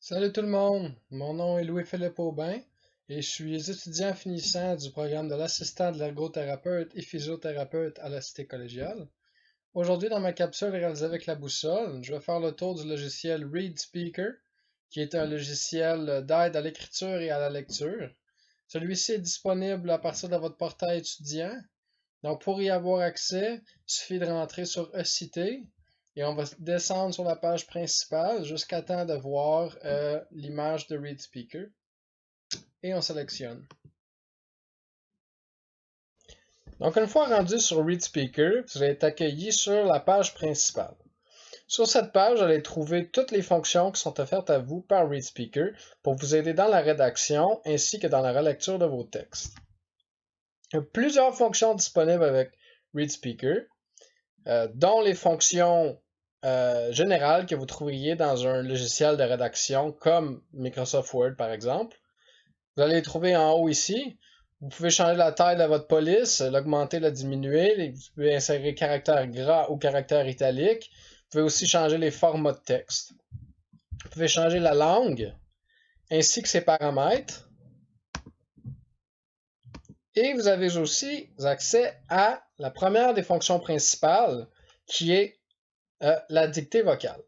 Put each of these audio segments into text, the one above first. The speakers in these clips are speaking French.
Salut tout le monde, mon nom est Louis-Philippe Aubin et je suis étudiant finissant du programme de l'assistant de l'ergothérapeute et physiothérapeute à la Cité collégiale. Aujourd'hui, dans ma capsule réalisée avec la boussole, je vais faire le tour du logiciel ReadSpeaker, qui est un logiciel d'aide à l'écriture et à la lecture. Celui-ci est disponible à partir de votre portail étudiant. Donc, pour y avoir accès, il suffit de rentrer sur E-Cité et on va descendre sur la page principale jusqu'à temps de voir l'image de ReadSpeaker et on sélectionne. Donc, une fois rendu sur ReadSpeaker, vous allez être accueilli sur la page principale. Sur cette page, vous allez trouver toutes les fonctions qui sont offertes à vous par ReadSpeaker pour vous aider dans la rédaction ainsi que dans la relecture de vos textes. Il y a plusieurs fonctions disponibles avec ReadSpeaker, dont les fonctions générales que vous trouveriez dans un logiciel de rédaction comme Microsoft Word par exemple. Vous allez les trouver en haut ici. Vous pouvez changer la taille de votre police, l'augmenter, la diminuer. Vous pouvez insérer caractère gras ou caractère italique. Vous pouvez aussi changer les formats de texte. Vous pouvez changer la langue ainsi que ses paramètres. Et vous avez aussi accès à la première des fonctions principales qui est la dictée vocale.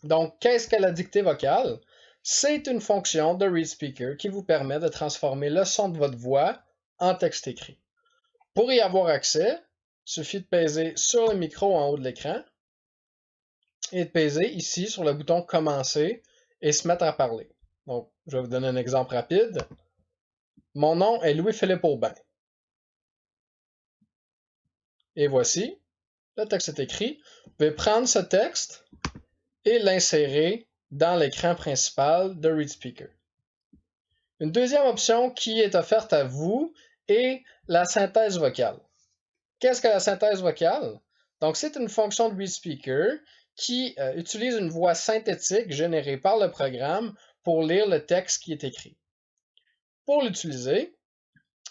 Donc, qu'est-ce que la dictée vocale? C'est une fonction de ReadSpeaker qui vous permet de transformer le son de votre voix en texte écrit. Pour y avoir accès, il suffit de peser sur le micro en haut de l'écran et de peser ici sur le bouton Commencer et se mettre à parler. Donc, je vais vous donner un exemple rapide. Mon nom est Louis-Philippe Aubin. Et voici, le texte est écrit. Vous pouvez prendre ce texte et l'insérer dans l'écran principal de ReadSpeaker. Une deuxième option qui est offerte à vous est la synthèse vocale. Qu'est-ce que la synthèse vocale? Donc, c'est une fonction de ReadSpeaker qui utilise une voix synthétique générée par le programme pour lire le texte qui est écrit. Pour l'utiliser,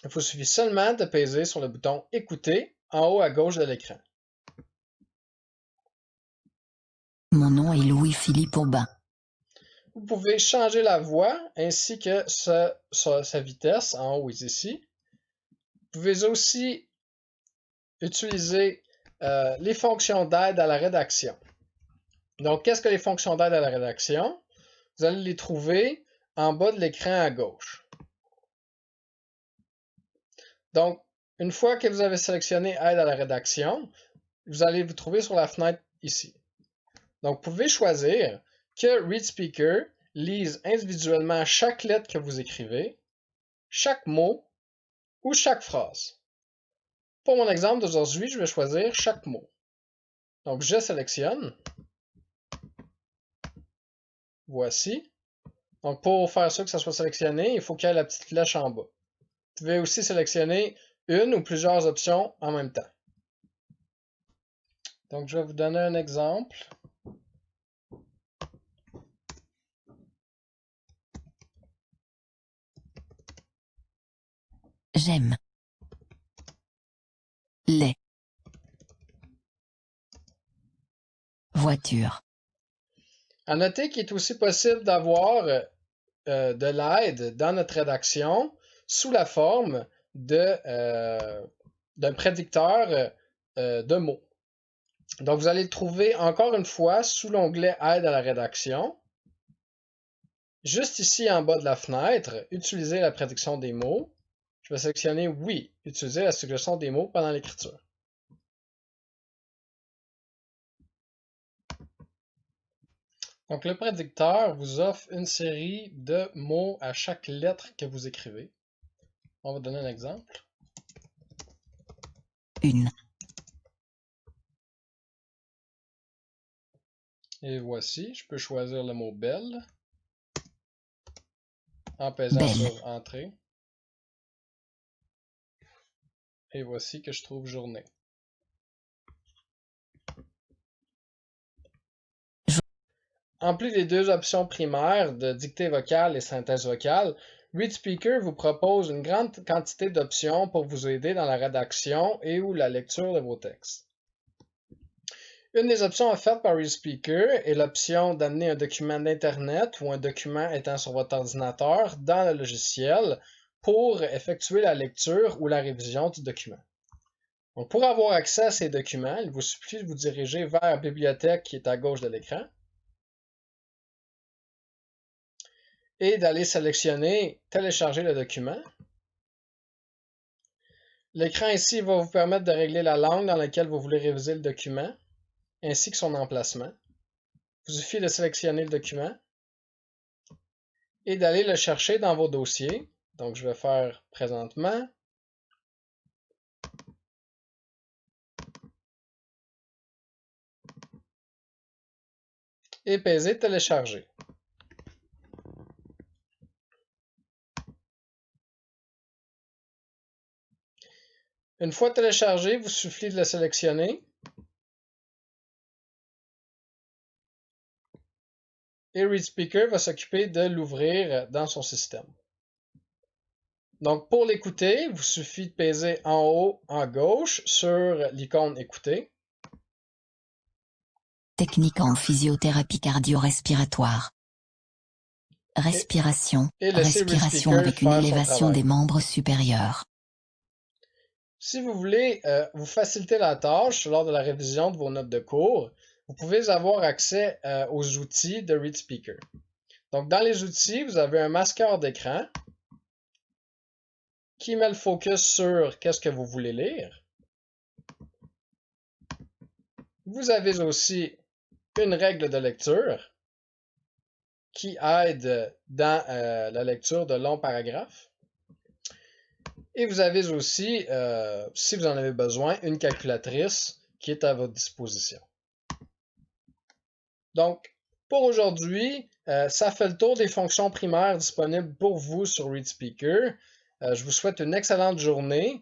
il vous suffit seulement de peser sur le bouton Écouter en haut à gauche de l'écran. Mon nom est Louis-Philippe Aubin. Vous pouvez changer la voix ainsi que sa vitesse en haut ici. Vous pouvez aussi utiliser les fonctions d'aide à la rédaction. Donc, qu'est-ce que les fonctions d'aide à la rédaction? Vous allez les trouver en bas de l'écran à gauche. Donc, une fois que vous avez sélectionné Aide à la rédaction, vous allez vous trouver sur la fenêtre ici. Donc, vous pouvez choisir que ReadSpeaker lise individuellement chaque lettre que vous écrivez, chaque mot ou chaque phrase. Pour mon exemple d'aujourd'hui, je vais choisir chaque mot. Donc, je sélectionne. Voici. Donc, pour faire ça, que ça soit sélectionné, il faut qu'il y ait la petite flèche en bas. Vous pouvez aussi sélectionner une ou plusieurs options en même temps. Donc, je vais vous donner un exemple. J'aime. Les. Voiture. À noter qu'il est aussi possible d'avoir de l'aide dans notre rédaction sous la forme d'un prédicteur de mots. Donc, vous allez le trouver encore une fois sous l'onglet Aide à la rédaction. Juste ici en bas de la fenêtre, utiliser la prédiction des mots. Je vais sélectionner Oui, utiliser la suggestion des mots pendant l'écriture. Donc, le prédicteur vous offre une série de mots à chaque lettre que vous écrivez. On va donner un exemple. Une. Et voici, je peux choisir le mot belle en pesant Belle. sur Entrée. Et voici que je trouve journée. En plus des deux options primaires de dictée vocale et synthèse vocale, ReadSpeaker vous propose une grande quantité d'options pour vous aider dans la rédaction et ou la lecture de vos textes. Une des options offertes par ReadSpeaker est l'option d'amener un document d'Internet ou un document étant sur votre ordinateur dans le logiciel pour effectuer la lecture ou la révision du document. Donc, pour avoir accès à ces documents, il vous suffit de vous diriger vers la bibliothèque qui est à gauche de l'écran et d'aller sélectionner « Télécharger le document ». L'écran ici va vous permettre de régler la langue dans laquelle vous voulez réviser le document, ainsi que son emplacement. Il vous suffit de sélectionner le document et d'aller le chercher dans vos dossiers. Donc, je vais faire présentement. Et peser télécharger. Une fois téléchargé, il vous suffit de le sélectionner et ReadSpeaker va s'occuper de l'ouvrir dans son système. Donc, pour l'écouter, il vous suffit de peser en haut, en gauche, sur l'icône écouter. Technique en physiothérapie cardio-respiratoire. Respiration. Respiration avec une élévation des membres supérieurs. Si vous voulez vous faciliter la tâche lors de la révision de vos notes de cours, vous pouvez avoir accès aux outils de ReadSpeaker. Donc, dans les outils, vous avez un masqueur d'écran qui met le focus sur qu'est-ce que vous voulez lire. Vous avez aussi une règle de lecture qui aide dans la lecture de longs paragraphes. Et vous avez aussi, si vous en avez besoin, une calculatrice qui est à votre disposition. Donc, pour aujourd'hui, ça fait le tour des fonctions primaires disponibles pour vous sur ReadSpeaker. Je vous souhaite une excellente journée.